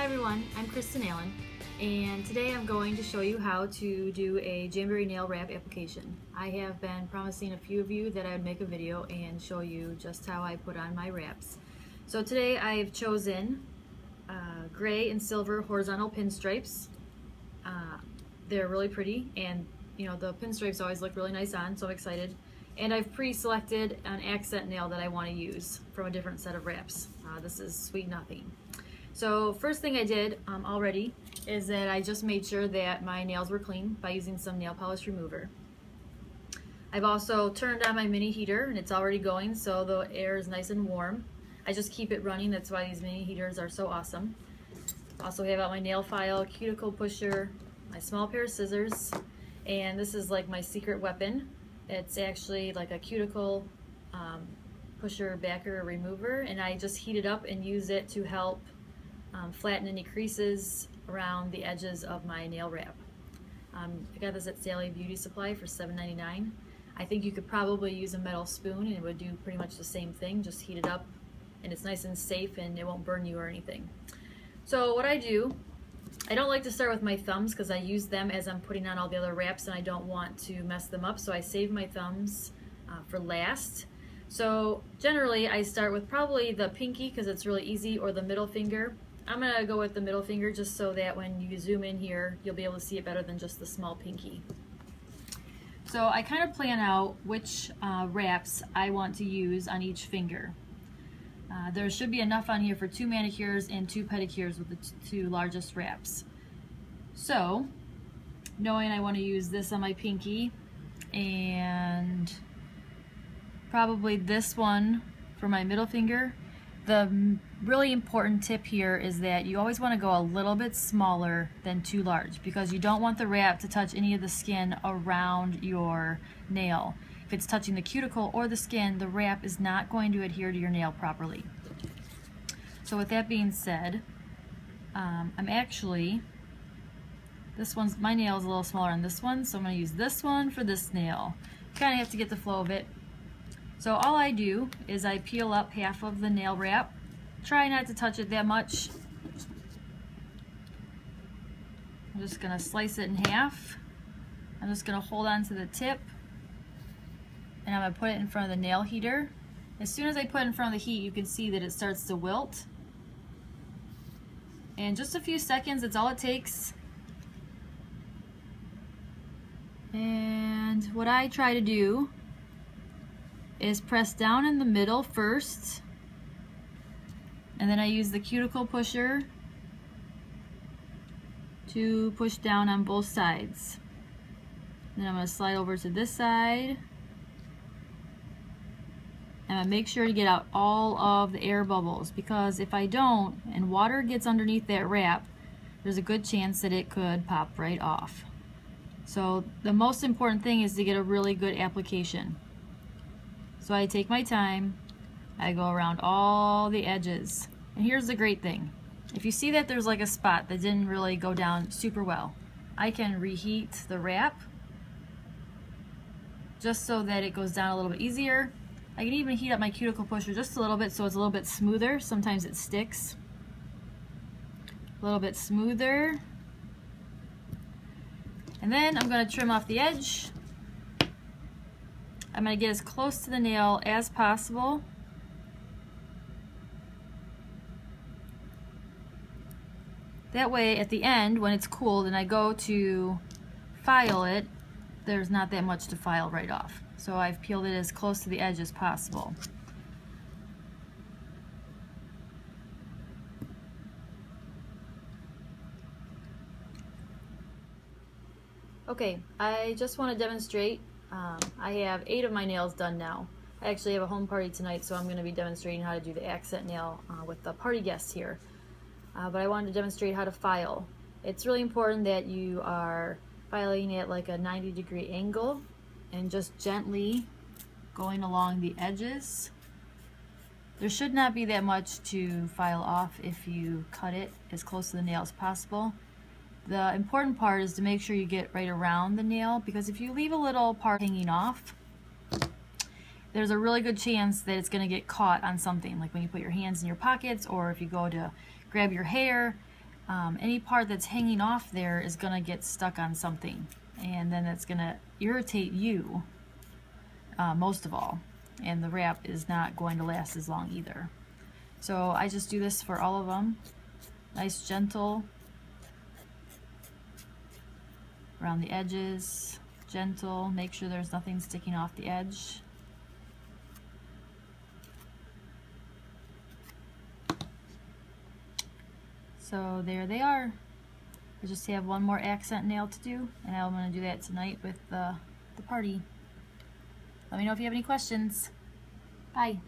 Hi everyone, I'm Kristen Allen, and today I'm going to show you how to do a Jamberry nail wrap application. I have been promising a few of you that I would make a video and show you just how I put on my wraps. So today I've chosen gray and silver horizontal pinstripes. They're really pretty, and you know the pinstripes always look really nice on, so I'm excited. And I've pre-selected an accent nail that I want to use from a different set of wraps. This is Sweet Nothing. So first thing I did already is that I just made sure that my nails were clean by using some nail polish remover. I've also turned on my mini heater and it's already going, so the air is nice and warm. I just keep it running, that's why these mini heaters are so awesome. Also have out my nail file, cuticle pusher, my small pair of scissors, and this is like my secret weapon. It's actually like a cuticle pusher, backer, remover, and I just heat it up and use it to help flatten any creases around the edges of my nail wrap. I got this at Sally Beauty Supply for $7.99. I think you could probably use a metal spoon and it would do pretty much the same thing, just heat it up, and it's nice and safe and it won't burn you or anything. So what I do, I don't like to start with my thumbs because I use them as I'm putting on all the other wraps and I don't want to mess them up, so I save my thumbs for last. So generally I start with probably the pinky because it's really easy, or the middle finger. I'm going to go with the middle finger just so that when you zoom in here you'll be able to see it better than just the small pinky. So I kind of plan out which wraps I want to use on each finger. There should be enough on here for 2 manicures and 2 pedicures with the 2 largest wraps. So knowing I want to use this on my pinky and probably this one for my middle finger, the really important tip here is that you always want to go a little bit smaller than too large, because you don't want the wrap to touch any of the skin around your nail. If it's touching the cuticle or the skin, the wrap is not going to adhere to your nail properly. So with that being said, my nail is a little smaller than this one, so I'm going to use this one for this nail. Kind of have to get the flow of it. So all I do is I peel up half of the nail wrap. Try not to touch it that much. I'm just going to slice it in half. I'm just going to hold on to the tip and I'm going to put it in front of the nail heater. As soon as I put it in front of the heat, you can see that it starts to wilt. And just a few seconds, that's all it takes. And what I try to do is press down in the middle first, and then I use the cuticle pusher to push down on both sides. Then I'm going to slide over to this side, and I make sure to get out all of the air bubbles, because if I don't and water gets underneath that wrap, there's a good chance that it could pop right off. So the most important thing is to get a really good application. So I take my time, I go around all the edges. And here's the great thing. If you see that there's like a spot that didn't really go down super well, I can reheat the wrap just so that it goes down a little bit easier. I can even heat up my cuticle pusher just a little bit so it's a little bit smoother. Sometimes it sticks. A little bit smoother. And then I'm going to trim off the edge. I'm going to get as close to the nail as possible. That way at the end, when it's cooled and I go to file it, there's not that much to file right off. So I've peeled it as close to the edge as possible. Okay, I just want to demonstrate. I have 8 of my nails done now. I actually have a home party tonight, so I'm going to be demonstrating how to do the accent nail with the party guests here. But I wanted to demonstrate how to file. It's really important that you are filing at like a 90-degree angle and just gently going along the edges. There should not be that much to file off if you cut it as close to the nail as possible. The important part is to make sure you get right around the nail, because if you leave a little part hanging off, there's a really good chance that it's going to get caught on something, like when you put your hands in your pockets or if you go to grab your hair. any part that's hanging off there is gonna get stuck on something, and then it's gonna irritate you most of all, and the wrap is not going to last as long either. So I just do this for all of them. Nice gentle around the edges, gentle, make sure there's nothing sticking off the edge. So there they are. I just have one more accent nail to do, and I'm going to do that tonight with the party. Let me know if you have any questions. Bye.